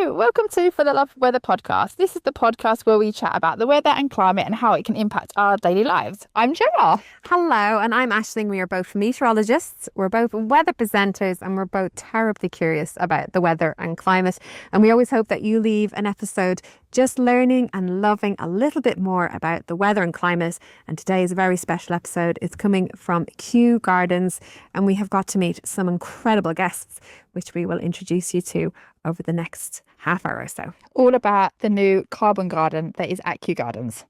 So, welcome to For the Love of Weather podcast. This is the podcast where we chat about the weather and climate and how it can impact our daily lives. I'm Gemma. Hello, and I'm Aisling. We are both meteorologists, we're both weather presenters, and we're both terribly curious about the weather and climate. And we always hope that you leave an episode just learning and loving a little bit more about the weather and climate. And today is a very special episode. It's coming from Kew Gardens, and we have got to meet some incredible guests, which we will introduce you to over the next half hour or so. All about the new carbon garden that is at Kew Gardens.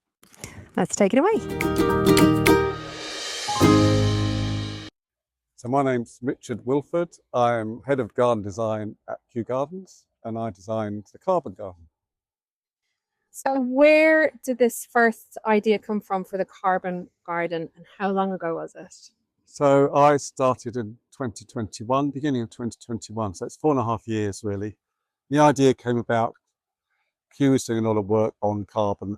Let's take it away. So my name's Richard Wilford. I'm Head of Garden Design at Kew Gardens, and I designed the carbon garden. So where did this first idea come from for the carbon garden, and how long ago was it? So I started in 2021, beginning of 2021, so it's 4.5 years really. The idea came about, Kew is doing a lot of work on carbon,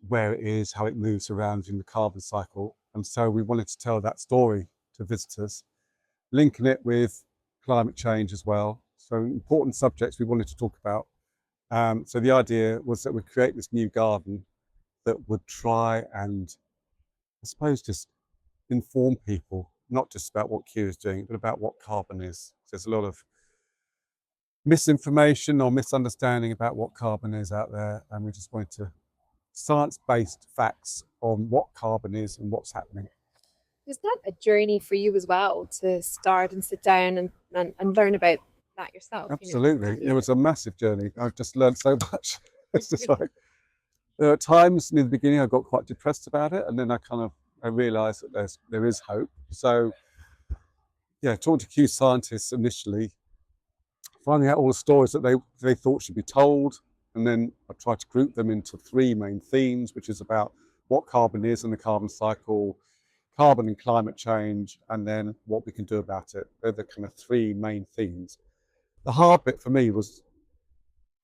where it is, how it moves around in the carbon cycle. And so we wanted to tell that story to visitors, linking it with climate change as well. So important subjects we wanted to talk about. So the idea was that we'd create this new garden that would try and, I suppose, just inform people, not just about what Kew is doing, but about what carbon is. There's a lot of misinformation or misunderstanding about what carbon is out there, and we just wanted to science-based facts on what carbon is and what's happening. Was that a journey for you as well, to start and sit down and learn about that yourself? Absolutely. It was a massive journey. I've just learned so much. It's just like, there are times in the beginning I got quite depressed about it, and then I realised that there is hope. So yeah, talking to Kew scientists initially, finding out all the stories that they thought should be told, and then I tried to group them into 3 main themes, which is about what carbon is in the carbon cycle, carbon and climate change, and then what we can do about it. They're the kind of 3 main themes. The hard bit for me was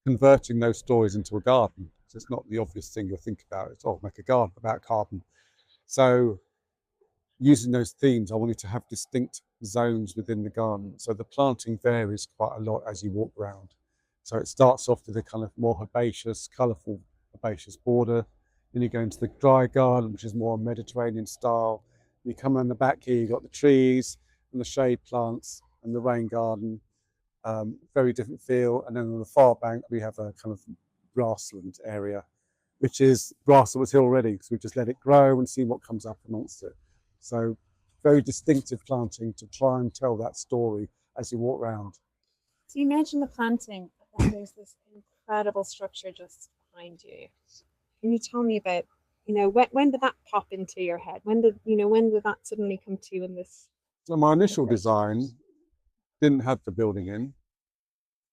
converting those stories into a garden. So it's not the obvious thing you'll think about. It's, make a garden about carbon. So using those themes, I wanted to have distinct zones within the garden. So the planting varies quite a lot as you walk around. So it starts off with a kind of more herbaceous, colourful herbaceous border. Then you go into the dry garden, which is more Mediterranean style. You come around the back here, you've got the trees and the shade plants and the rain garden. Very different feel. And then on the far bank, we have a kind of grassland area, which is grass that was here already. So we just let it grow and see what comes up amongst it. So very distinctive planting to try and tell that story as you walk around. So you mentioned the planting, and there's this incredible structure just behind you. Can you tell me about, when did that pop into your head? When did that suddenly come to you in this? So my initial design didn't have the building in,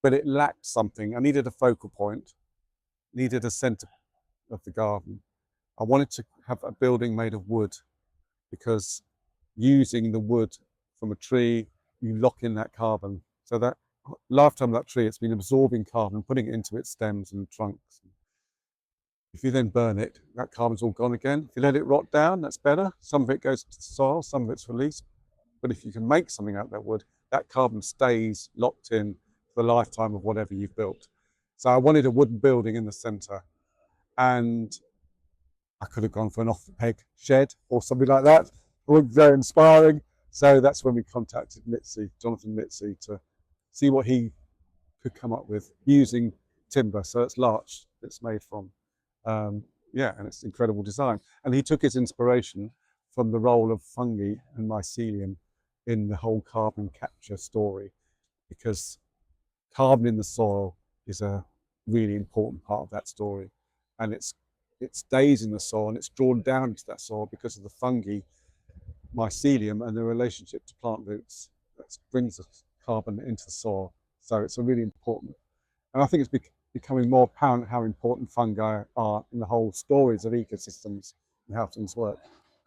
but it lacked something. I needed a focal point, needed a centre of the garden. I wanted to have a building made of wood, because using the wood from a tree, you lock in that carbon. So that lifetime of that tree, it's been absorbing carbon, putting it into its stems and trunks. If you then burn it, that carbon's all gone again. If you let it rot down, that's better. Some of it goes to the soil, some of it's released. But if you can make something out of that wood, that carbon stays locked in for the lifetime of whatever you've built. So I wanted a wooden building in the centre, and I could have gone for an off-the-peg shed or something like that. It wasn't very inspiring. So that's when we contacted Jonathan Mitzi, to see what he could come up with using timber. So it's larch it's made from. And it's incredible design. And he took his inspiration from the role of fungi and mycelium in the whole carbon capture story, because carbon in the soil is a really important part of that story. And it stays in the soil, and it's drawn down into that soil because of the fungi, mycelium, and the relationship to plant roots that brings the carbon into the soil. So it's a really important, and I think it's becoming more apparent how important fungi are in the whole stories of ecosystems and how things work.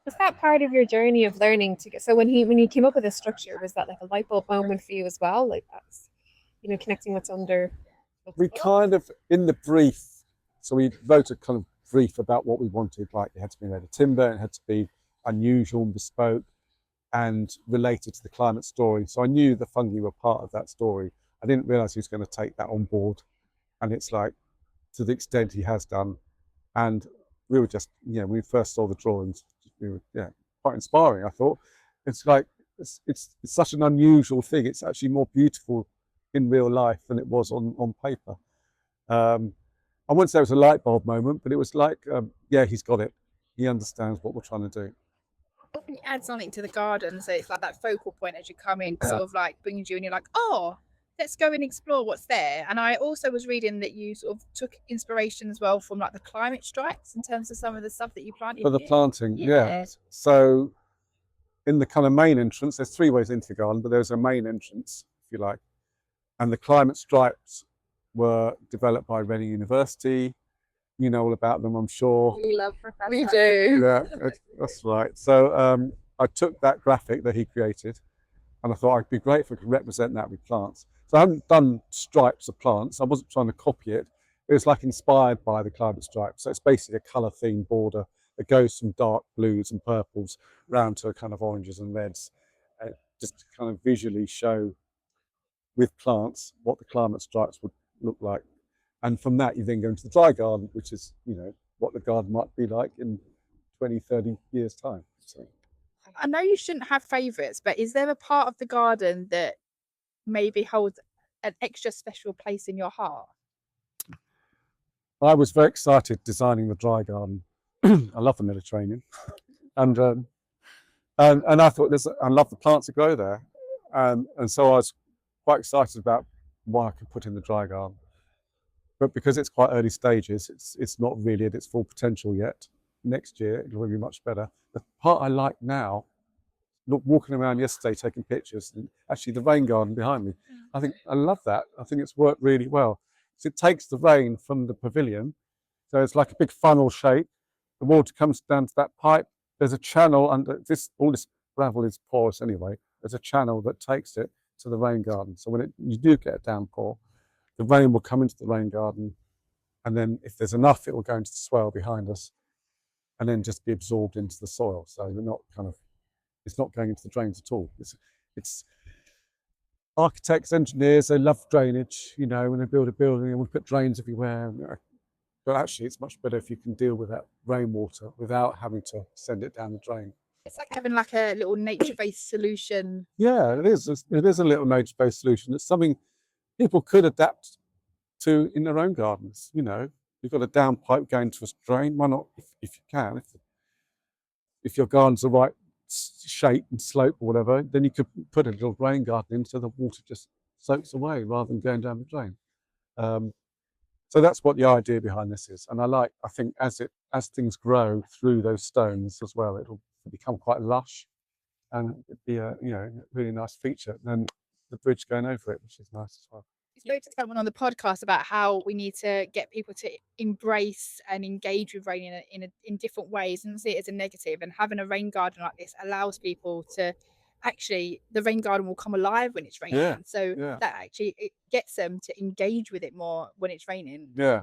Was that part of your journey of learning to get? So when you came up with this structure, was that like a light bulb moment for you as well? Like that's, connecting what's under. We kind of, in the brief, so we wrote a kind of brief about what we wanted. Like, it had to be made of timber, it had to be unusual and bespoke and related to the climate story. So I knew the fungi were part of that story. I didn't realise he was going to take that on board, and it's like to the extent he has done. And we were just, when we first saw the drawings, we were quite inspiring. I thought it's like it's such an unusual thing. It's actually more beautiful in real life than it was on paper. I wouldn't say it was a light bulb moment, but it was like, he's got it. He understands what we're trying to do. I think it adds something to the garden, so it's like that focal point as you come in, sort of like brings you, and you're like, oh, let's go and explore what's there. And I also was reading that you sort of took inspiration as well from like the climate strikes in terms of some of the stuff that you planted. For the planting, So in the kind of main entrance, there's 3 ways into the garden, but there's a main entrance, if you like. And the climate stripes were developed by Reading University. You know all about them, I'm sure. We love Professor. We do. Yeah, that's right. So I took that graphic that he created, and I thought it'd be great if I could represent that with plants. So I haven't done stripes of plants. I wasn't trying to copy it. It was like inspired by the climate stripes. So it's basically a colour-themed border that goes from dark blues and purples round to kind of oranges and reds, just to kind of visually show with plants what the climate stripes would look like. And from that, you then go into the dry garden, which is, what the garden might be like in 20, 30 years' time. So. I know you shouldn't have favourites, but is there a part of the garden that maybe holds an extra special place in your heart? I was very excited designing the dry garden. I love the Mediterranean. And I thought I love the plants that grow there. And so I was quite excited about what I could put in the dry garden. But because it's quite early stages, it's not really at its full potential yet. Next year, it'll be much better. The part I like now, walking around yesterday taking pictures, and actually the rain garden behind me, I love that. I think it's worked really well. So it takes the rain from the pavilion. So it's like a big funnel shape. The water comes down to that pipe. There's a channel under this. All this gravel is porous anyway. There's a channel that takes it to the rain garden. So when you do get a downpour, the rain will come into the rain garden, and then if there's enough, it will go into the swale behind us, and then just be absorbed into the soil. So it's not going into the drains at all. It's architects, engineers, they love drainage, when they build a building and we put drains everywhere. But actually, it's much better if you can deal with that rainwater without having to send it down the drain. It's like having like a little nature-based solution. Yeah, it is. It is a little nature-based solution. It's something people could adapt to in their own gardens. You've got a downpipe going to a drain. Why not, if you can, if your garden's the right shape and slope or whatever, then you could put a little rain garden in so the water just soaks away rather than going down the drain. So that's what the idea behind this is. And I think as things grow through those stones as well, it'll become quite lush, and it'd be a really nice feature. And then the bridge going over it, which is nice as well. We spoke to someone on the podcast about how we need to get people to embrace and engage with rain in different ways and see it as a negative. And having a rain garden like this allows people to actually, the rain garden will come alive when it's raining. That actually it gets them to engage with it more when it's raining. Yeah.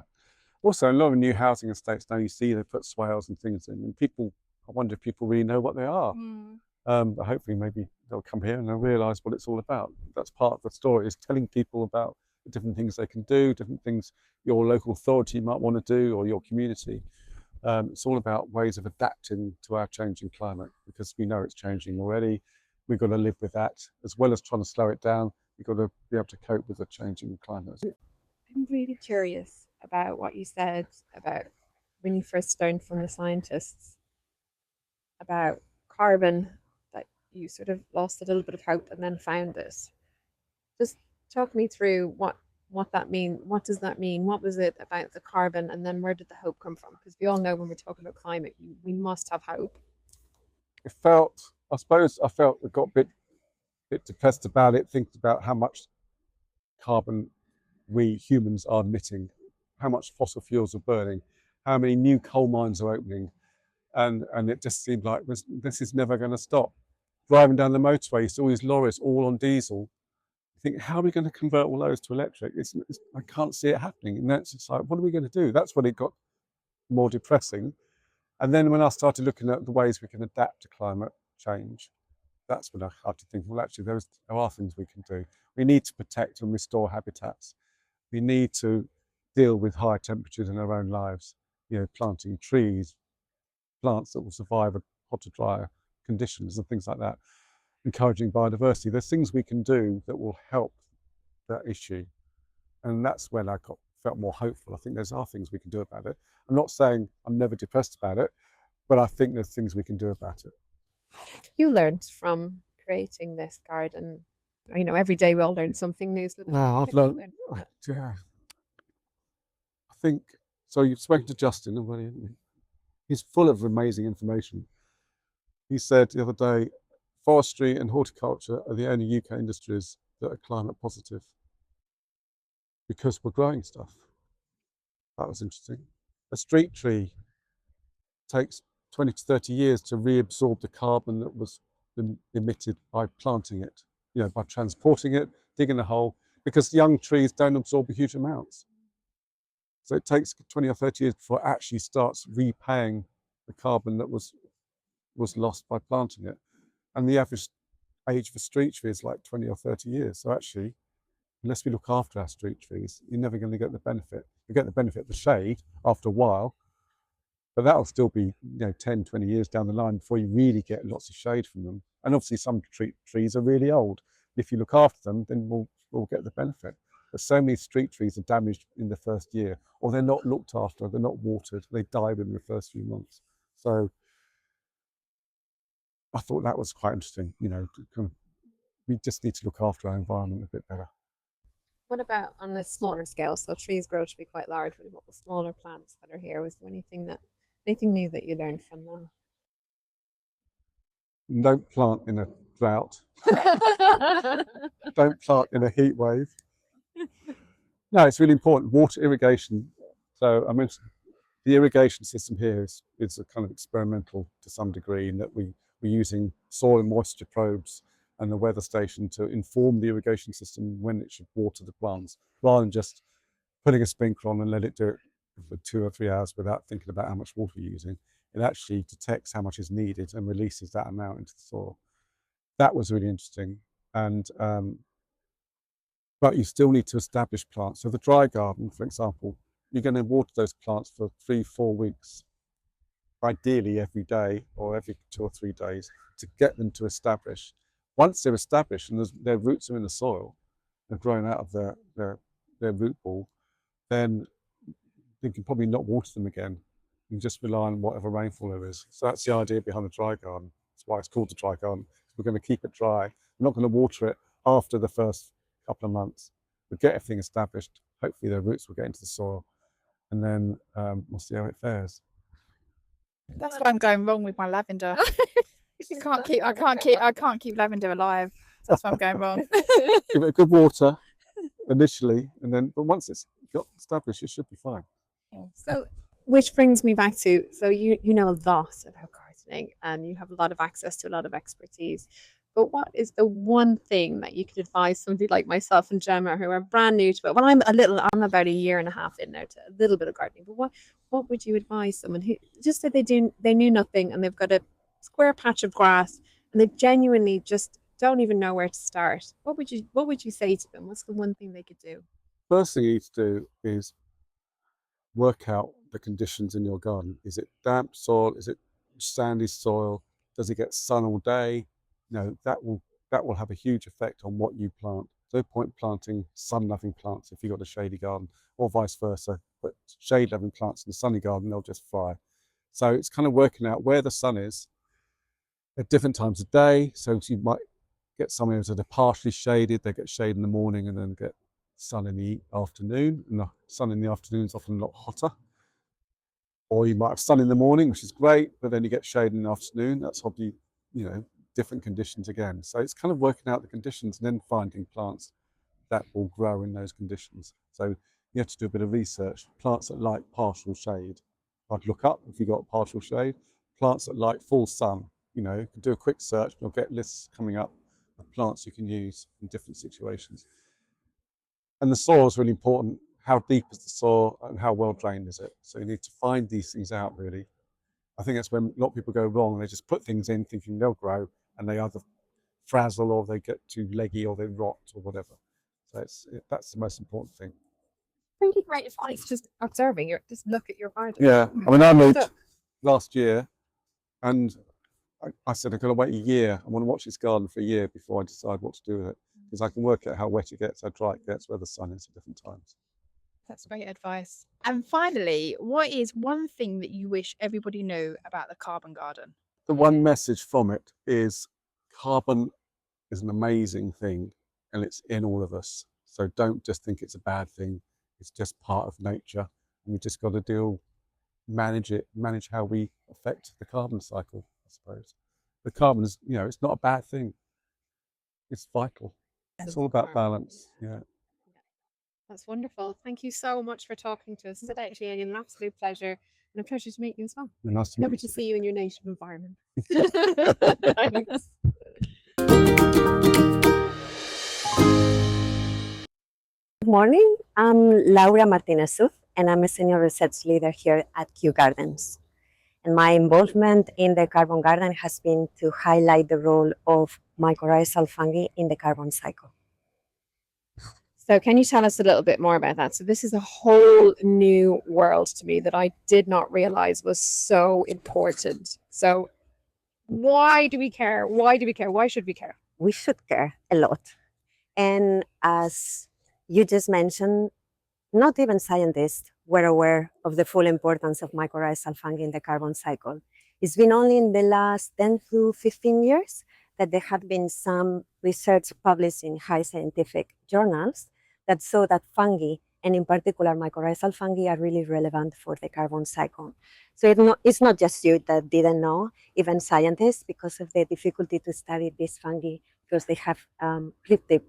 Also, a lot of new housing estates now, you see they put swales and things in, and I wonder if people really know what they are. But hopefully maybe they'll come here and they'll realise what it's all about. That's part of the story, is telling people about the different things they can do, different things your local authority might want to do, or your community. It's all about ways of adapting to our changing climate, because we know it's changing already. We've got to live with that, as well as trying to slow it down. We've got to be able to cope with the changing climate. I'm really curious about what you said about when you first learned from the scientists about carbon, that you sort of lost a little bit of hope and then found it. Just talk me through what that means. What does that mean? What was it about the carbon, and then where did the hope come from? Because we all know when we're talking about climate, we must have hope. I felt I got a bit depressed about it, thinking about how much carbon we humans are emitting, how much fossil fuels are burning, how many new coal mines are opening. And it just seemed like this is never going to stop. Driving down the motorway, you see all these lorries all on diesel. You think, how are we going to convert all those to electric? I can't see it happening. And that's just like, what are we going to do? That's when it got more depressing. And then when I started looking at the ways we can adapt to climate change, that's when I started to think, well, actually, there are things we can do. We need to protect and restore habitats. We need to deal with high temperatures in our own lives, planting trees, plants that will survive hotter, drier conditions and things like that, encouraging biodiversity. There's things we can do that will help that issue. And that's when I felt more hopeful. I think there are things we can do about it. I'm not saying I'm never depressed about it, but I think there's things we can do about it. You learned from creating this garden. Every day we all learn something new. So I've learned. Yeah. I think so. You've spoken to Justin already, haven't you? He's full of amazing information. He said the other day, forestry and horticulture are the only UK industries that are climate positive because we're growing stuff. That was interesting. A street tree takes 20 to 30 years to reabsorb the carbon that was emitted by planting it, by transporting it, digging a hole, because young trees don't absorb huge amounts. So it takes 20 or 30 years before it actually starts repaying the carbon that was lost by planting it. And the average age of a street tree is like 20 or 30 years. So actually, unless we look after our street trees, you're never going to get the benefit. You get the benefit of the shade after a while, but that'll still be 10, 20 years down the line before you really get lots of shade from them. And obviously some trees are really old. If you look after them, then we'll get the benefit. But so many street trees are damaged in the first year, or they're not looked after, they're not watered, they die within the first few months. So I thought that was quite interesting. We just need to look after our environment a bit better. What about on a smaller scale? So trees grow to be quite large. What about the smaller plants that are here? Was there anything new that you learned from them? Don't plant in a drought. Don't plant in a heat wave. No, it's really important. Water irrigation. So I mentioned the irrigation system here is a kind of experimental to some degree, in that we're using soil and moisture probes and the weather station to inform the irrigation system when it should water the plants, rather than just putting a sprinkler on and let it do it for 2 or 3 hours without thinking about how much water you're using. It actually detects how much is needed and releases that amount into the soil. That was really interesting. And but you still need to establish plants. So the dry garden, for example, you're going to water those plants for 3-4 weeks, ideally every day or every 2 or 3 days, to get them to establish. Once they're established and their roots are in the soil, they're growing out of their root ball, then you can probably not water them again. You can just rely on whatever rainfall there is. So that's the idea behind the dry garden. That's why it's called the dry garden. We're going to keep it dry. We're not going to water it after the first couple of months. We'll get everything established. Hopefully their roots will get into the soil, and then we'll see how it fares. That's why I'm going wrong with my lavender. I can't keep lavender alive. That's why I'm going wrong. Give it a good water initially, but once it's got established, it should be fine. So, which brings me back to, so you know a lot about gardening and you have a lot of access to a lot of expertise. But what is the one thing that you could advise somebody like myself and Gemma, who are brand new to it? Well, I'm about 1.5 years in now to a little bit of gardening. But what would you advise someone who just said they knew nothing and they've got a square patch of grass and they genuinely just don't even know where to start? What would you say to them? What's the one thing they could do? First thing you need to do is work out the conditions in your garden. Is it damp soil? Is it sandy soil? Does it get sun all day? That will have a huge effect on what you plant. No point planting sun-loving plants if you've got a shady garden, or vice versa. But shade-loving plants in the sunny garden, they'll just fry. So it's kind of working out where the sun is at different times of day. So you might get some areas that are partially shaded. They get shade in the morning and then get sun in the afternoon. And the sun in the afternoon is often a lot hotter. Or you might have sun in the morning, which is great, but then you get shade in the afternoon. That's probably, different conditions again. So it's kind of working out the conditions and then finding plants that will grow in those conditions. So you have to do a bit of research. Plants that like partial shade, I'd look up if you got partial shade. Plants that like full sun, you can do a quick search, you'll get lists coming up of plants you can use in different situations. And the soil is really important. How deep is the soil and how well drained is it? So you need to find these things out, really. I think that's when a lot of people go wrong. They just put things in thinking they'll grow, and they either frazzle or they get too leggy or they rot or whatever. So that's the most important thing. Really great advice. Just observing. Just look at your garden. Yeah, I mean, I moved last year, and I said I'm going to wait a year. I want to watch this garden for a year before I decide what to do with it, because I can work out how wet it gets, how dry it gets, where the sun is at different times. That's great advice. And finally, what is one thing that you wish everybody knew about the carbon garden? The one message from it is carbon is an amazing thing, and it's in all of us. So don't just think it's a bad thing. It's just part of nature, and we just got to manage how we affect the carbon cycle, I suppose. The carbon is, it's not a bad thing. It's vital. It's all about balance. Yeah. That's wonderful. Thank you so much for talking to us today. It's actually an absolute pleasure, and a pleasure to meet you as well. Nice to meet Lovely you. to see you in your native environment. Thanks. Good morning. I'm Laura Martinez-Suf, and I'm a senior research leader here at Kew Gardens. And my involvement in the carbon garden has been to highlight the role of mycorrhizal fungi in the carbon cycle. So can you tell us a little bit more about that? So this is a whole new world to me that I did not realize was so important. So why do we care? Why do we care? Why should we care? We should care a lot. And as you just mentioned, not even scientists were aware of the full importance of mycorrhizal fungi in the carbon cycle. It's been only in the last 10 to 15 years that there have been some research published in high scientific journals that show that fungi, and in particular mycorrhizal fungi, are really relevant for the carbon cycle. So it's not just you that didn't know, even scientists, because of the difficulty to study these fungi, because they have cryptic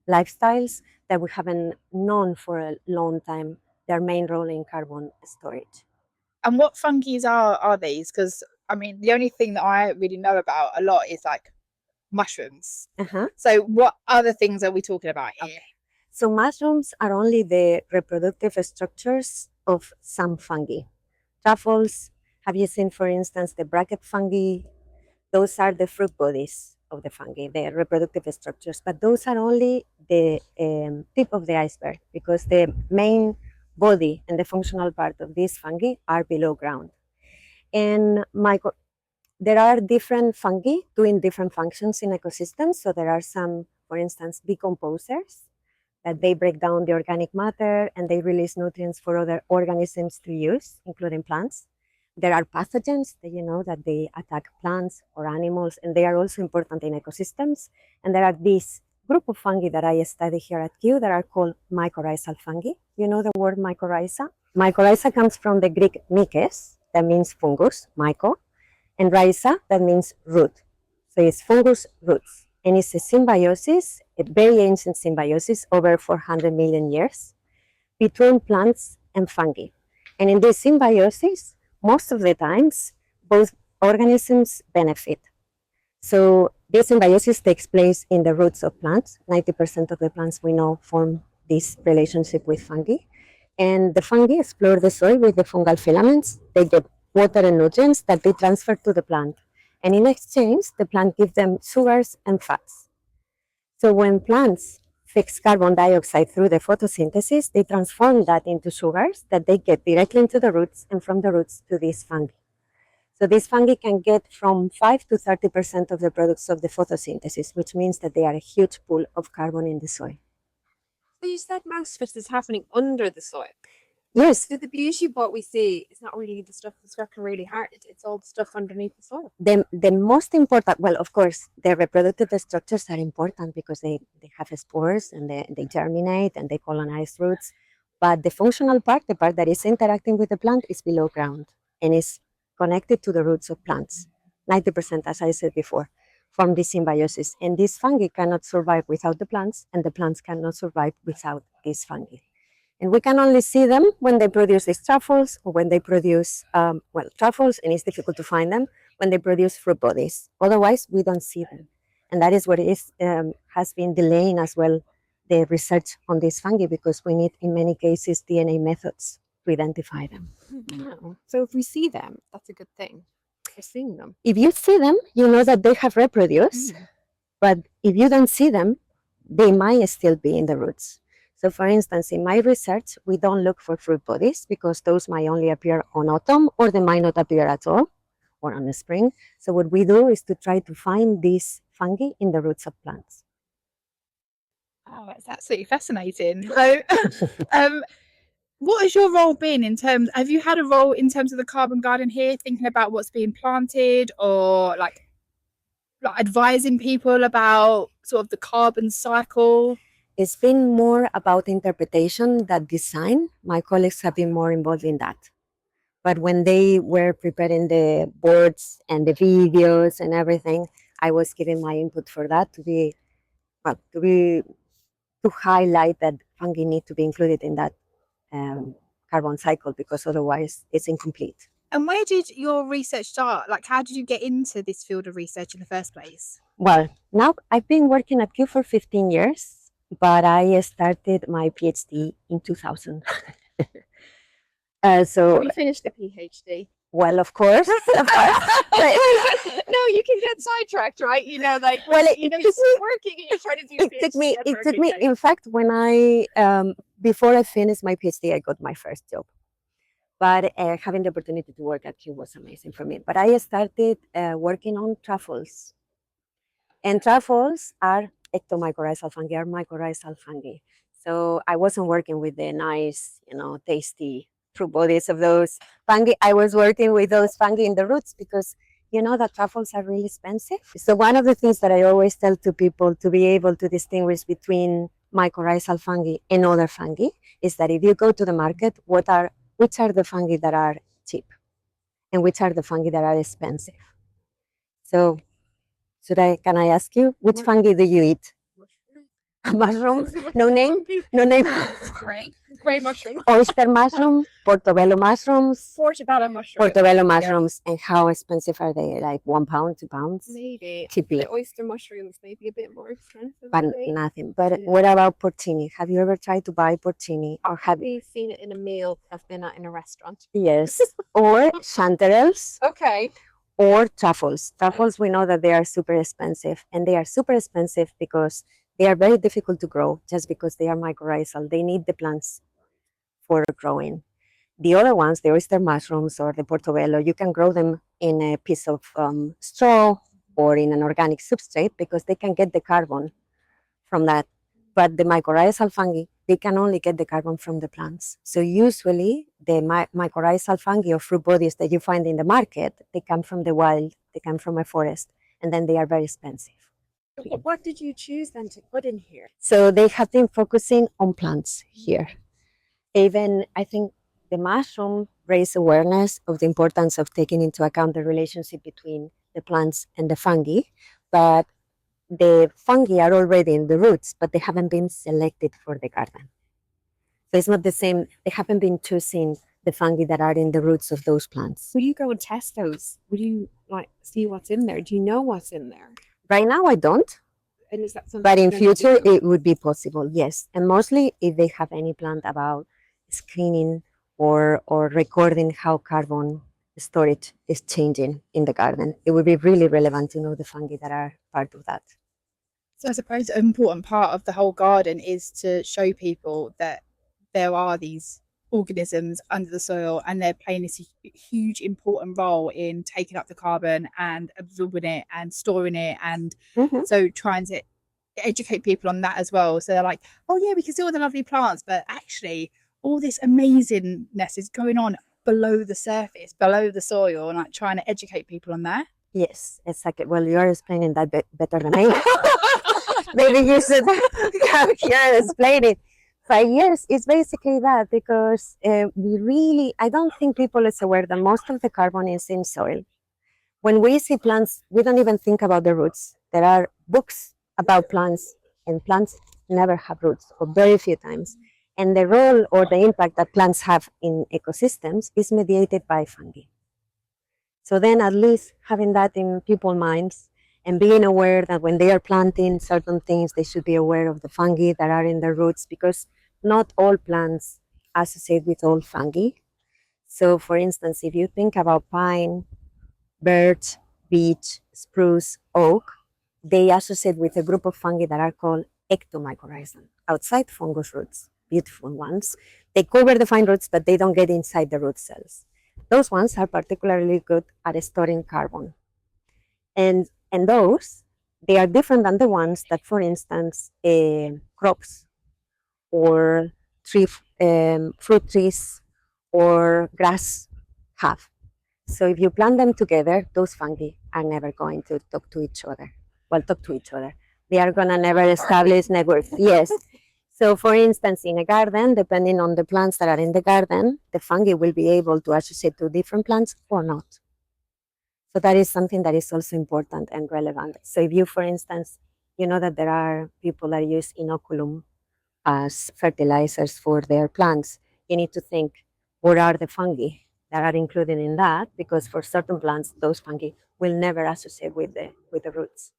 lifestyles that we haven't known for a long time their main role in carbon storage. And what fungi are these? Because I mean, the only thing that I really know about a lot is like mushrooms. So what other things are we talking about here? Okay. So mushrooms are only the reproductive structures of some fungi. Truffles, have you seen, for instance, the bracket fungi? Those are the fruit bodies of the fungi, the reproductive structures, but those are only the tip of the iceberg, because the main body and the functional part of these fungi are below ground. And there are different fungi doing different functions in ecosystems. So there are some, for instance, decomposers, that they break down the organic matter and they release nutrients for other organisms to use, including plants. There are pathogens that that they attack plants or animals, and they are also important in ecosystems. And there are this group of fungi that I study here at Kew that are called mycorrhizal fungi. You know the word mycorrhiza? Mycorrhiza comes from the Greek mykes, that means fungus, myco, and rhiza, that means root. So it's fungus roots. And it's a symbiosis, a very ancient symbiosis, over 400 million years, between plants and fungi. And in this symbiosis, most of the times, both organisms benefit. So this symbiosis takes place in the roots of plants. 90% of the plants we know form this relationship with fungi. And the fungi explore the soil with the fungal filaments. They get water and nutrients that they transfer to the plant. And in exchange, the plant gives them sugars and fats. So when plants fix carbon dioxide through the photosynthesis, they transform that into sugars that they get directly into the roots, and from the roots to these fungi. So these fungi can get from 5 to 30% of the products of the photosynthesis, which means that they are a huge pool of carbon in the soil. So you said most of it is happening under the soil. Yes. So the beauty of what we see is not really the stuff that's working really hard. It's all the stuff underneath the soil. The most important, well, of course, the reproductive structures are important because they have spores and they germinate and they colonize roots. But the functional part, the part that is interacting with the plant, is below ground and is connected to the roots of plants. 90%, as I said before, form this symbiosis. And these fungi cannot survive without the plants, and the plants cannot survive without these fungi. And we can only see them when they produce these truffles, or when they produce, truffles, and it's difficult to find them, when they produce fruit bodies. Otherwise, we don't see them. And that is what has been delaying as well the research on these fungi, because we need, in many cases, DNA methods to identify them. Oh. So if we see them, that's a good thing. We're seeing them. If you see them, you know that they have reproduced. But if you don't see them, they might still be in the roots. So for instance, in my research, we don't look for fruit bodies because those might only appear on autumn or they might not appear at all or on the spring. So what we do is to try to find these fungi in the roots of plants. Oh, that's absolutely fascinating. So, what has your role been in terms? Have you had a role in terms of the carbon garden here, thinking about what's being planted, or like advising people about sort of the carbon cycle? It's been more about interpretation than design. My colleagues have been more involved in that. But when they were preparing the boards and the videos and everything, I was giving my input for that to highlight that fungi need to be included in that carbon cycle because otherwise it's incomplete. And where did your research start? Like, how did you get into this field of research in the first place? Well, now I've been working at Kew for 15 years, but I started my PhD in 2000. So you finished the PhD. Well, of course. No, you can get sidetracked, right? You know, like well, you know, you're working and you're trying to do. It took me. In fact, when I before I finished my PhD, I got my first job. But having the opportunity to work at Kew was amazing for me. But I started working on truffles, and truffles are ectomycorrhizal fungi, are mycorrhizal fungi. So I wasn't working with the nice, tasty fruit bodies of those fungi. I was working with those fungi in the roots because the truffles are really expensive. So one of the things that I always tell to people to be able to distinguish between mycorrhizal fungi and other fungi is that if you go to the market, which are the fungi that are cheap and which are the fungi that are expensive. So can I ask you, which fungi do you eat? Mushrooms? No name? No name? Gray mushroom. Oyster mushroom, portobello mushrooms. Portobello mushroom. Portobello mushrooms. Yeah. And how expensive are they? Like 1 pound, 2 pounds? Maybe. Cheaply. The oyster mushrooms maybe a bit more expensive. But nothing. But what about porcini? Have you ever tried to buy porcini? Or have you seen it in a meal I've been at in a restaurant? Yes. Or chanterelles. Okay. Or truffles. Truffles, we know that they are super expensive. And they are super expensive because they are very difficult to grow just because they are mycorrhizal. They need the plants for growing. The other ones, the oyster mushrooms or the portobello, you can grow them in a piece of straw or in an organic substrate because they can get the carbon from that. But the mycorrhizal fungi, they can only get the carbon from the plants. So usually the mycorrhizal fungi or fruit bodies that you find in the market, they come from the wild, they come from a forest, and then they are very expensive. What did you choose then to put in here? So they have been focusing on plants here. Even I think the mushroom raised awareness of the importance of taking into account the relationship between the plants and the fungi, but the fungi are already in the roots, but they haven't been selected for the garden. So it's not the same. They haven't been choosing the fungi that are in the roots of those plants. Will you go and test those? Will you see what's in there? Do you know what's in there? Right now, I don't. And is that something? But in future, it would be possible, yes. And mostly if they have any plan about screening or recording how carbon storage is changing in the garden, it would be really relevant to know the fungi that are part of that. So I suppose an important part of the whole garden is to show people that there are these organisms under the soil and they're playing this huge important role in taking up the carbon and absorbing it and storing it, and so trying to educate people on that as well. So they're like, oh yeah, we can see all the lovely plants, but actually all this amazingness is going on below the surface, below the soil, and like trying to educate people on that. Yes, exactly. Well, you're explaining that better than I am. Maybe you should come here and explain it. 5 years, it's basically that because I don't think people is aware that most of the carbon is in soil. When we see plants, we don't even think about the roots. There are books about plants, and plants never have roots, or very few times. And the role or the impact that plants have in ecosystems is mediated by fungi. So then at least having that in people's minds and being aware that when they are planting certain things, they should be aware of the fungi that are in the roots, because not all plants associate with all fungi. So for instance, if you think about pine, birch, beech, spruce, oak, they associate with a group of fungi that are called ectomycorrhizal, outside fungus roots, beautiful ones. They cover the fine roots, but they don't get inside the root cells. Those ones are particularly good at storing carbon. And those, they are different than the ones that, for instance, crops or fruit trees or grass have. So if you plant them together, those fungi are never going to talk to each other. Well, talk to each other. They are going to never establish networks. Yes. So for instance, in a garden, depending on the plants that are in the garden, the fungi will be able to associate to different plants or not. So that is something that is also important and relevant. So if you, for instance, you know that there are people that use inoculum as fertilizers for their plants, you need to think, what are the fungi that are included in that? Because for certain plants, those fungi will never associate with the roots.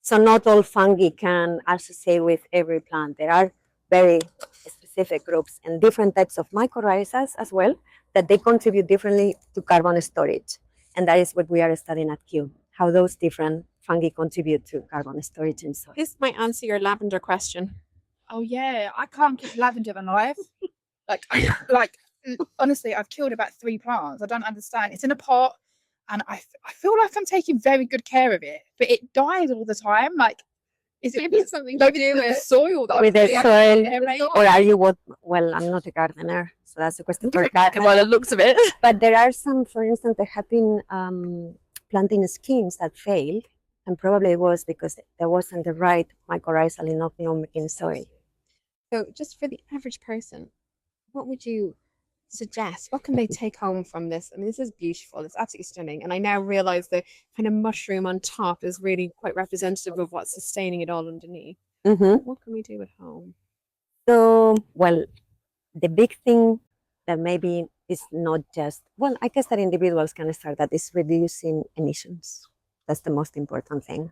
So not all fungi can associate with every plant. There are very specific groups and different types of mycorrhizas as well that they contribute differently to carbon storage. And that is what we are studying at Kew, how those different fungi contribute to carbon storage in soil. This might answer your lavender question. Oh yeah, I can't keep lavender alive. Honestly, I've killed about 3 plants. I don't understand. It's in a pot, and I feel like I'm taking very good care of it, but it dies all the time. Like, is it Maybe something to do with soil? With the soil, or are you what? Well, I'm not a gardener, so that's the question for that. Well, it looks of it. But there are some, for instance, there have been planting schemes that failed, and probably it was because there wasn't the right mycorrhizal inoculum in soil. So, just for the average person, what would you suggest? What can they take home from this? I mean, this is beautiful. It's absolutely stunning. And I now realize the kind of mushroom on top is really quite representative of what's sustaining it all underneath. Mm-hmm. What can we do at home? So, well, the big thing that maybe is not just, well, I guess that individuals can start that is reducing emissions. That's the most important thing.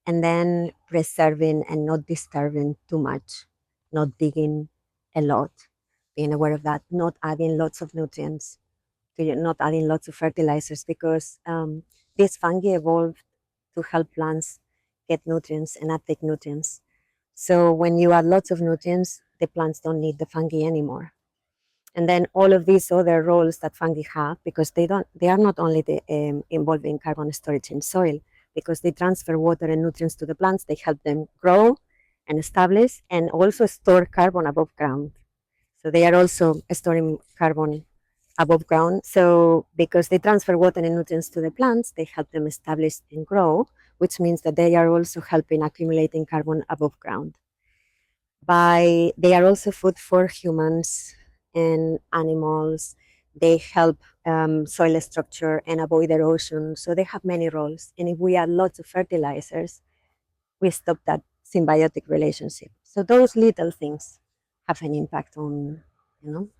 And then preserving and not disturbing too much, not digging a lot, being aware of that, not adding lots of nutrients, not adding lots of fertilizers, because these fungi evolved to help plants get nutrients and uptake nutrients. So when you add lots of nutrients, the plants don't need the fungi anymore. And then all of these other roles that fungi have, because they are not only involved in carbon storage in soil, because they transfer water and nutrients to the plants, they help them grow and establish and also store carbon above ground. So they are also storing carbon above ground. So because they transfer water and nutrients to the plants, they help them establish and grow, which means that they are also helping accumulating carbon above ground. They are also food for humans and animals. They help soil structure and avoid erosion. So they have many roles. And if we add lots of fertilizers, we stop that symbiotic relationship. So those little things have an impact on,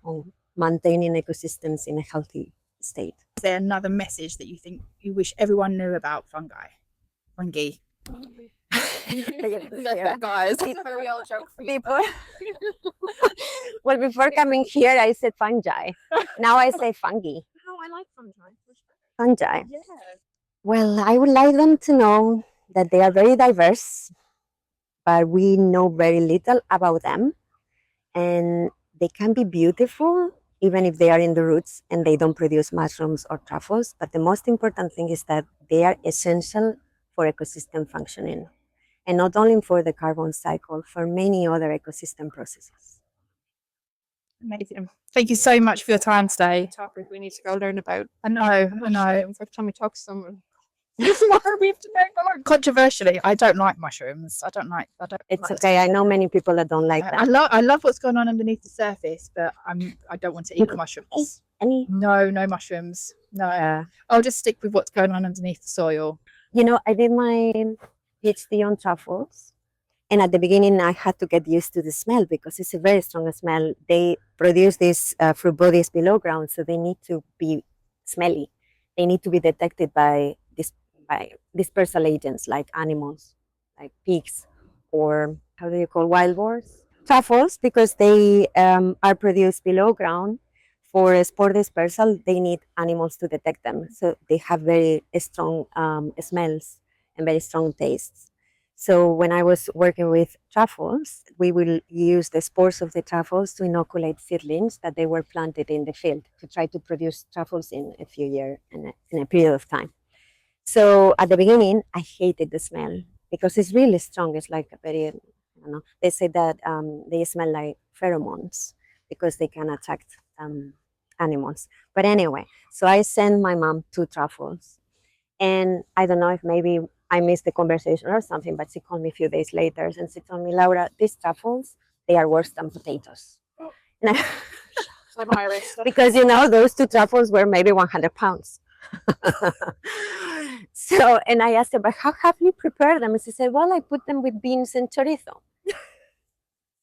on maintaining ecosystems in a healthy state. Is there another message that you think you wish everyone knew about fungi? Guys, it's a very old joke for you. People. Well, before coming here, I said fungi. Now I say fungi. Oh, I like fungi. Fungi. Yeah. Well, I would like them to know that they are very diverse, but we know very little about them. And they can be beautiful, even if they are in the roots and they don't produce mushrooms or truffles. But the most important thing is that they are essential for ecosystem functioning. And not only for the carbon cycle, for many other ecosystem processes. Amazing. Thank you so much for your time today. Topic we need to go learn about. I know. Every time we talk to someone. Controversially, I don't like mushrooms. I don't. It's okay. I know many people that don't like that. I love what's going on underneath the surface, but I don't want to eat mushrooms. No mushrooms. No. I'll just stick with what's going on underneath the soil. I did my PhD on truffles, and at the beginning I had to get used to the smell because it's a very strong smell. They produce these fruit bodies below ground, so they need to be smelly. They need to be detected by dispersal agents like animals, like pigs, or how do you call wild boars? Truffles, because they are produced below ground. For spore dispersal, they need animals to detect them. So they have very strong smells. and very strong tastes. So when I was working with truffles, we will use the spores of the truffles to inoculate seedlings that they were planted in the field to try to produce truffles in a few years, in a period of time. So at the beginning, I hated the smell because it's really strong. It's like a very, I don't know, they say that they smell like pheromones because they can attract animals. But anyway, so I sent my mom 2 truffles. And I don't know if maybe I missed the conversation or something, but she called me a few days later and she told me, Laura, these truffles, they are worse than potatoes. And I'm Irish. because, those 2 truffles were maybe 100 pounds. So, and I asked her, but how have you prepared them? And she said, well, I put them with beans and chorizo.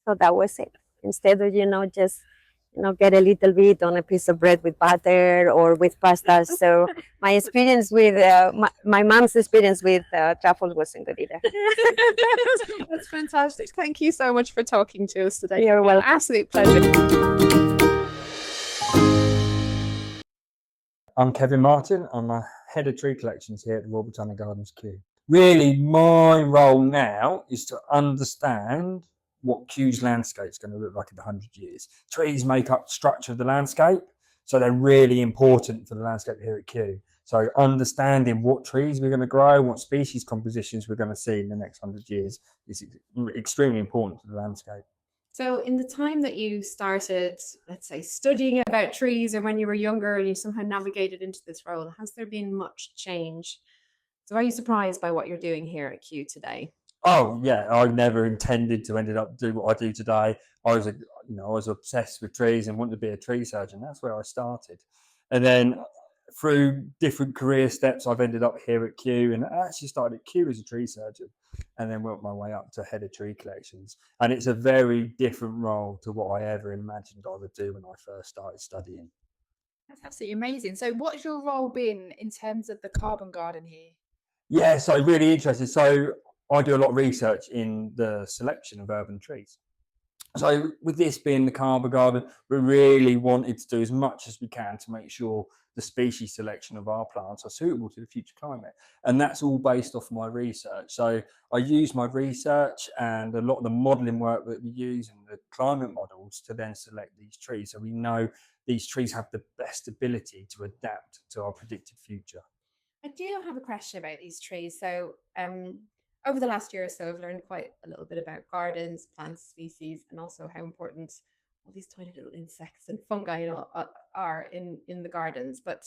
So that was it. Instead of, just, get a little bit on a piece of bread with butter or with pasta. So my experience with, my mom's experience with truffles wasn't good either. That's fantastic. Thank you so much for talking to us today. You're welcome. Absolute pleasure. I'm Kevin Martin. I'm a head of tree collections here at the Royal Botanic Gardens, Kew. Really, my role now is to understand what Kew's landscape is going to look like in 100 years. Trees make up the structure of the landscape, so they're really important for the landscape here at Kew. So understanding what trees we're going to grow, what species compositions we're going to see in the next 100 years is extremely important to the landscape. So in the time that you started, let's say, studying about trees, or when you were younger and you somehow navigated into this role, has there been much change? So are you surprised by what you're doing here at Kew today? Oh yeah, I never intended to end up do what I do today. I was obsessed with trees and wanted to be a tree surgeon. That's where I started, and then through different career steps, I've ended up here at Kew, and I actually started at Kew as a tree surgeon, and then worked my way up to head of tree collections. And it's a very different role to what I ever imagined I would do when I first started studying. That's absolutely amazing. So what's your role been in terms of the carbon garden here? Yeah, so really interesting. So I do a lot of research in the selection of urban trees. So with this being the carbon garden, we really wanted to do as much as we can to make sure the species selection of our plants are suitable to the future climate. And that's all based off my research. So I use my research and a lot of the modelling work that we use and the climate models to then select these trees. So we know these trees have the best ability to adapt to our predicted future. I do have a question about these trees. So over the last year or so, I've learned quite a little bit about gardens, plant species, and also how important all these tiny little insects and fungi are in the gardens. But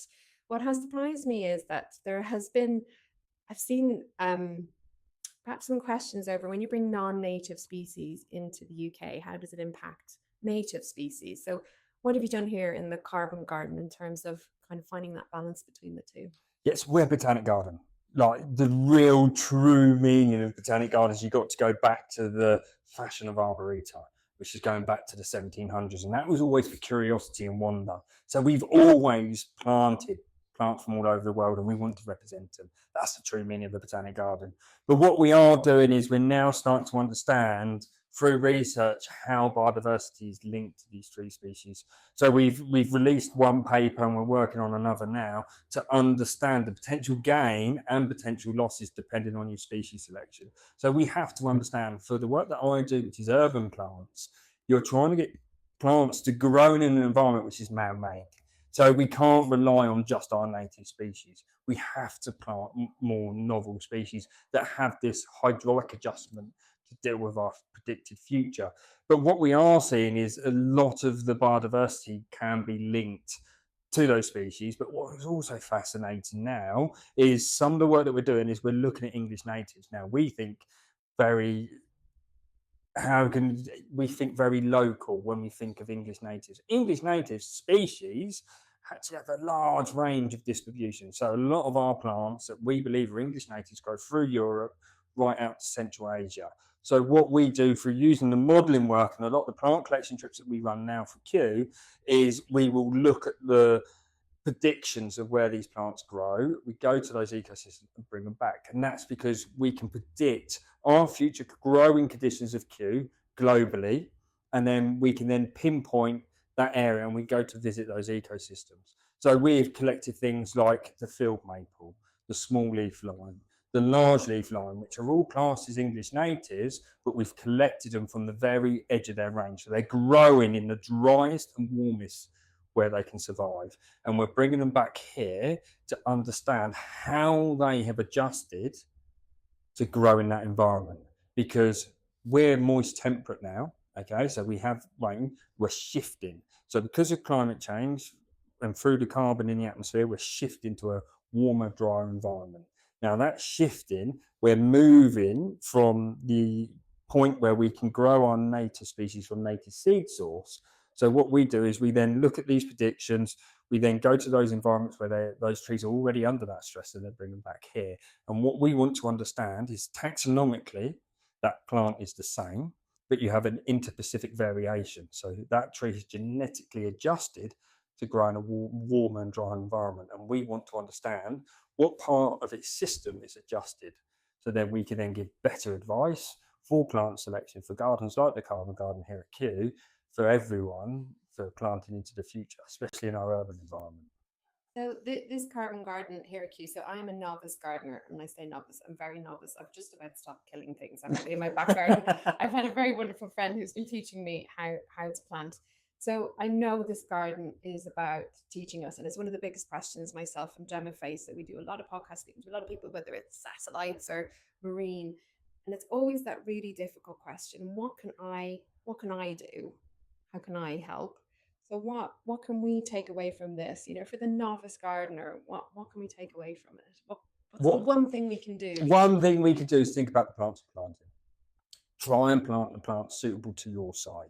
what has surprised me is that I've seen perhaps some questions over when you bring non-native species into the UK, how does it impact native species? So what have you done here in the carbon garden in terms of kind of finding that balance between the two? Yes, we're a botanic garden. Like the real true meaning of botanic gardens, you got to go back to the fashion of arboreta, which is going back to the 1700s, and that was always for curiosity and wonder. So we've always planted plants from all over the world, and we want to represent them. That's the true meaning of the botanic garden. But what we are doing is we're now starting to understand through research how biodiversity is linked to these tree species. So we've released one paper and we're working on another now to understand the potential gain and potential losses depending on your species selection. So we have to understand, for the work that I do, which is urban plants, you're trying to get plants to grow in an environment which is man-made. So we can't rely on just our native species. We have to plant more novel species that have this hydraulic adjustment to deal with our predicted future. But what we are seeing is a lot of the biodiversity can be linked to those species. But what is also fascinating now is some of the work that we're doing is we're looking at English natives. Now we think very local when we think of English natives. English native species actually have a large range of distribution. So a lot of our plants that we believe are English natives go through Europe right out to Central Asia. So what we do through using the modelling work and a lot of the plant collection trips that we run now for Kew is we will look at the predictions of where these plants grow. We go to those ecosystems and bring them back. And that's because we can predict our future growing conditions of Kew globally. And then we can then pinpoint that area and we go to visit those ecosystems. So we've collected things like the field maple, the small leaf lime, the large leaf lime, which are all classed as English natives, but we've collected them from the very edge of their range. So they're growing in the driest and warmest where they can survive. And we're bringing them back here to understand how they have adjusted to grow in that environment, because we're moist temperate now. Okay, so we have rain, we're shifting. So because of climate change and through the carbon in the atmosphere, we're shifting to a warmer, drier environment. Now that shifting, we're moving from the point where we can grow our native species from native seed source. So what we do is we then look at these predictions, we then go to those environments where those trees are already under that stress, and then bring them back here. And what we want to understand is taxonomically, that plant is the same, but you have an interspecific variation. So that tree is genetically adjusted to grow in a warmer and dry environment. And we want to understand what part of its system is adjusted. So then we can then give better advice for plant selection for gardens like the Carbon Garden here at Kew, for everyone, for planting into the future, especially in our urban environment. So this carbon garden here at Kew, so I'm a novice gardener. And when I say novice, I'm very novice. I've just about stopped killing things actually in my back garden. I've had a very wonderful friend who's been teaching me how to plant. So I know this garden is about teaching us, and it's one of the biggest questions myself and Gemma face. That we do a lot of podcasting to a lot of people, whether it's satellites or marine, and it's always that really difficult question: what can I do? How can I help? So what can we take away from this? For the novice gardener, what can we take away from it? What's the one thing we can do? One thing we can do is think about the plants we're planting. Try and plant the plants suitable to your site.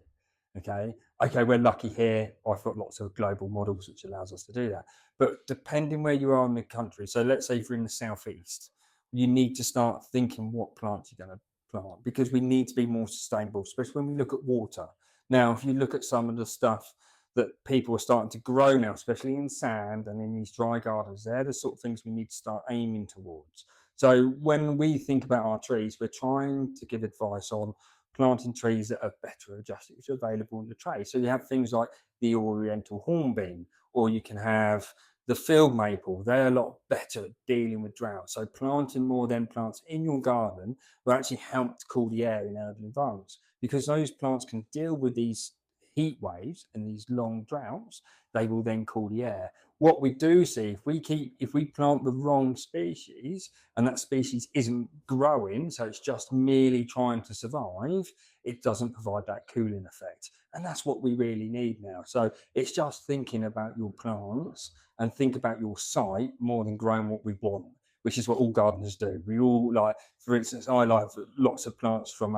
Okay, we're lucky here. I've got lots of global models which allows us to do that. But depending where you are in the country, so let's say if you're in the southeast, you need to start thinking what plants you're going to plant, because we need to be more sustainable, especially when we look at water. Now, if you look at some of the stuff that people are starting to grow now, especially in sand and in these dry gardens, they're the sort of things we need to start aiming towards. So when we think about our trees, we're trying to give advice on planting trees that are better adjusted, which are available in the tray. So you have things like the oriental hornbeam, or you can have the field maple. They're a lot better at dealing with drought. So planting more than plants in your garden will actually help to cool the air in urban environments, because those plants can deal with these heat waves and these long droughts. They will then cool the air. What we do see, if we plant the wrong species and that species isn't growing, so it's just merely trying to survive, it doesn't provide that cooling effect. And that's what we really need now. So it's just thinking about your plants and think about your site more than growing what we want, which is what all gardeners do. We all like, for instance, I like lots of plants from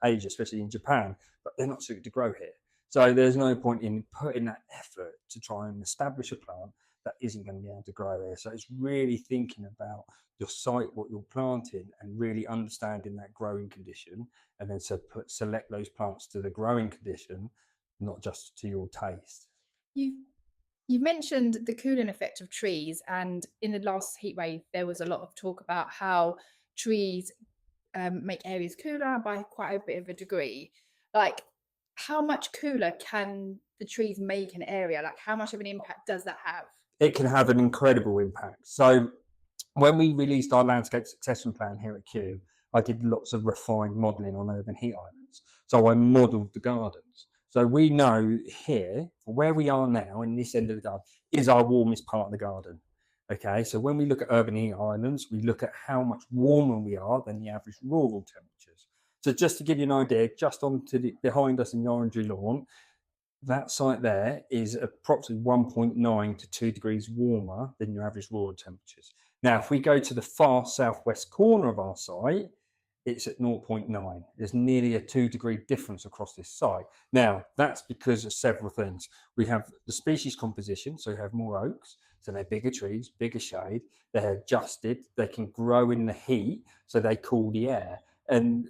Asia, especially in Japan, but they're not suited to grow here. So there's no point in putting that effort to try and establish a plant that isn't going to be able to grow here. So it's really thinking about your site, what you're planting, and really understanding that growing condition, and then select those plants to the growing condition, not just to your taste. You've mentioned the cooling effect of trees, and in the last heatwave, there was a lot of talk about how trees make areas cooler by quite a bit of a degree. Like, how much cooler can the trees make an area? Like, how much of an impact does that have? It can have an incredible impact. So when we released our landscape succession plan here at Kew, I did lots of refined modelling on urban heat islands. So I modelled the gardens. So we know here, where we are now in this end of the garden, is our warmest part of the garden. Okay, so when we look at urban heat islands, we look at how much warmer we are than the average rural temperatures. So just to give you an idea, just behind us in the orangey lawn, that site there is approximately 1.9 to 2 degrees warmer than your average rural temperatures. Now, if we go to the far southwest corner of our site, it's at 0.9. There's nearly a 2-degree difference across this site. Now, that's because of several things. We have the species composition, so we have more oaks, so they're bigger trees, bigger shade, they're adjusted, they can grow in the heat, so they cool the air. And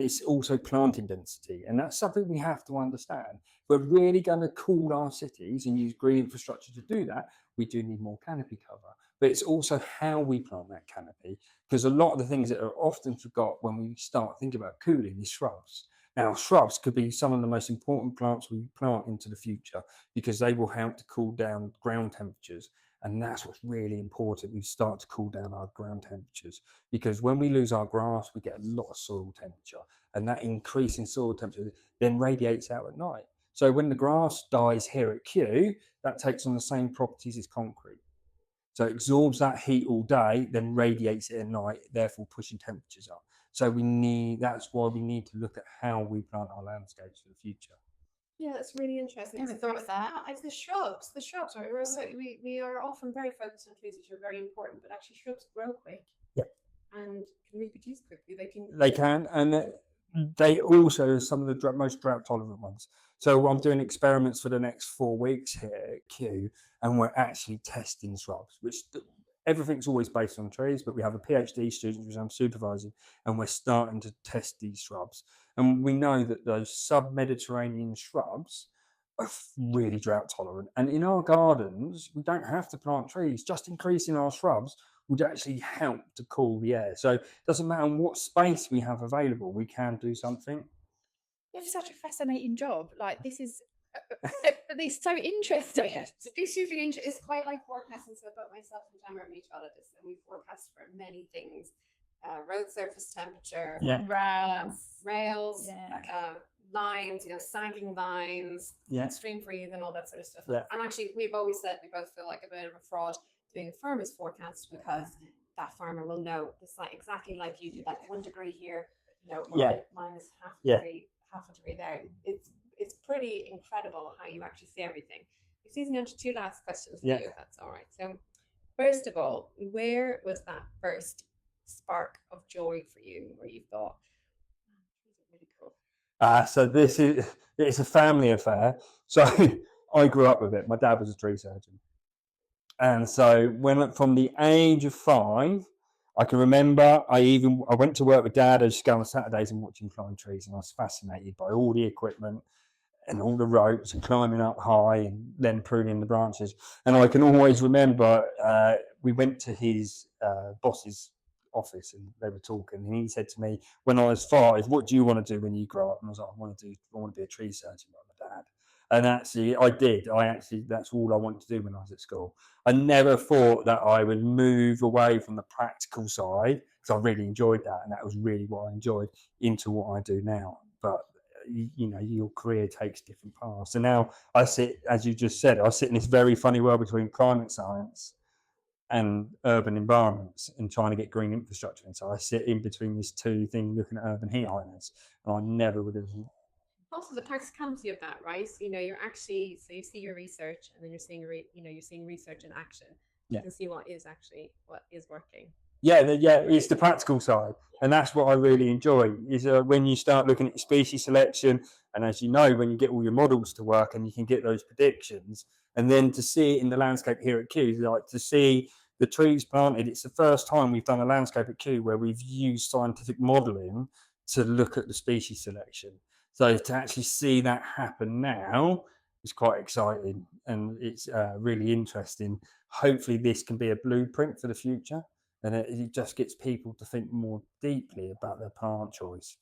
it's also planting density, and that's something we have to understand. If we're really going to cool our cities and use green infrastructure to do that, we do need more canopy cover. But it's also how we plant that canopy, because a lot of the things that are often forgot when we start thinking about cooling is shrubs. Now, shrubs could be some of the most important plants we plant into the future, because they will help to cool down ground temperatures And that's what's really important. We start to cool down our ground temperatures, because when we lose our grass, we get a lot of soil temperature, and that increase in soil temperature then radiates out at night. So when the grass dies here at Kew, that takes on the same properties as concrete. So it absorbs that heat all day, then radiates it at night, therefore pushing temperatures up. So that's why we need to look at how we plant our landscapes for the future. Yeah, that's really interesting. Never thought of that. It's the shrubs. We are often very focused on trees, which are very important, but actually shrubs grow quick. Yeah. And can reproduce quickly. They can, and they also are some of the most drought tolerant ones. So I'm doing experiments for the next 4 weeks here at Kew, and we're actually testing shrubs, which everything's always based on trees, but we have a PhD student which I'm supervising, and we're starting to test these shrubs. And we know that those sub-Mediterranean shrubs are really drought tolerant. And in our gardens, we don't have to plant trees. Just increasing our shrubs would actually help to cool the air. So it doesn't matter what space we have available, we can do something. You have such a fascinating job. Like, this is it's so interesting. It's usually it's quite like forecasting. So both myself and Gemma are meteorologists, and we forecast for many things: road surface temperature, rails, lines, sagging lines, extreme freeze, and all that sort of stuff. Yeah. And actually, we've always said we both feel like a bit of a fraud doing a farmer's forecast, because that farmer will know it's like exactly like you do, that 1 degree here, minus half a degree there. It's pretty incredible how you actually see everything. We're seizing on to 2 last questions for you, if that's all right. So, first of all, where was that first spark of joy for you, where you thought, these are really cool? So it's a family affair. So I grew up with it. My dad was a tree surgeon. And so from the age of 5, I can remember I went to work with Dad. I just go on Saturdays and watch him climb trees, and I was fascinated by all the equipment and all the ropes and climbing up high and then pruning the branches. And I can always remember we went to his boss's office, and they were talking, and he said to me when I was 5, "What do you want to do when you grow up?" And I was like, I want to be a tree surgeon like my dad. And actually, I did. That's all I wanted to do when I was at school. I never thought that I would move away from the practical side, because I really enjoyed that, and that was really what I enjoyed, into what I do now. But your career takes different paths. So now I sit, as you just said, I sit in this very funny world between climate science and urban environments and trying to get green infrastructure. And so I sit in between these two things, looking at urban heat islands, and I never would have. Also, the practicality of that, right? You're actually, so you see your research, and then you're seeing research in action. You can see what is working. Yeah, it's the practical side, and that's what I really enjoy. Is when you start looking at species selection, and as you know, when you get all your models to work and you can get those predictions, and then to see it in the landscape here at Kew, like to see the trees planted. It's the first time we've done a landscape at Kew where we've used scientific modelling to look at the species selection. So to actually see that happen now is quite exciting, and it's really interesting. Hopefully this can be a blueprint for the future, and it just gets people to think more deeply about their plant choice.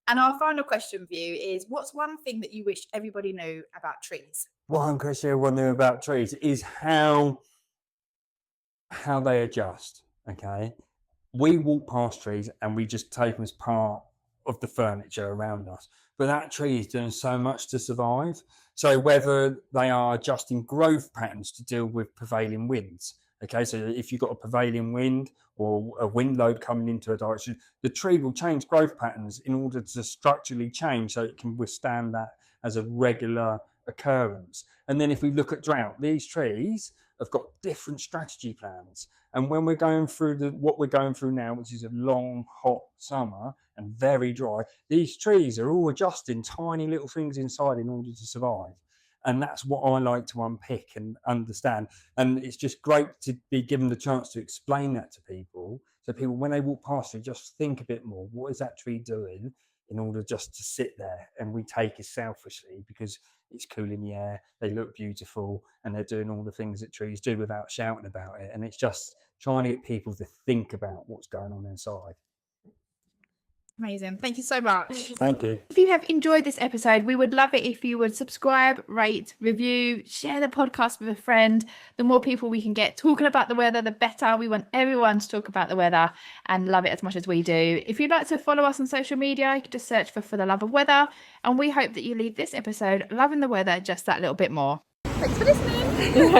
And our final question for you is, what's one thing that you wish everybody knew about trees? One question everyone knew about trees is how they adjust, okay? We walk past trees and we just take them as part of the furniture around us. But that tree is doing so much to survive. So whether they are adjusting growth patterns to deal with prevailing winds, okay, so if you've got a prevailing wind or a wind load coming into a direction, the tree will change growth patterns in order to structurally change so it can withstand that as a regular occurrence. And then if we look at drought, these trees have got different strategy plans. And when we're going through what we're going through now, which is a long, hot summer and very dry, these trees are all adjusting tiny little things inside in order to survive. And that's what I like to unpick and understand. And it's just great to be given the chance to explain that to people. So people, when they walk past you, just think a bit more. What is that tree doing in order just to sit there? And we take it selfishly because it's cooling the air, they look beautiful, and they're doing all the things that trees do without shouting about it. And it's just trying to get people to think about what's going on inside. Amazing. Thank you so much. Thank you. If you have enjoyed this episode, we would love it if you would subscribe, rate, review, share the podcast with a friend. The more people we can get talking about the weather, the better. We want everyone to talk about the weather and love it as much as we do. If you'd like to follow us on social media, you can just search for the love of weather. And we hope that you leave this episode loving the weather just that little bit more. Thanks for listening.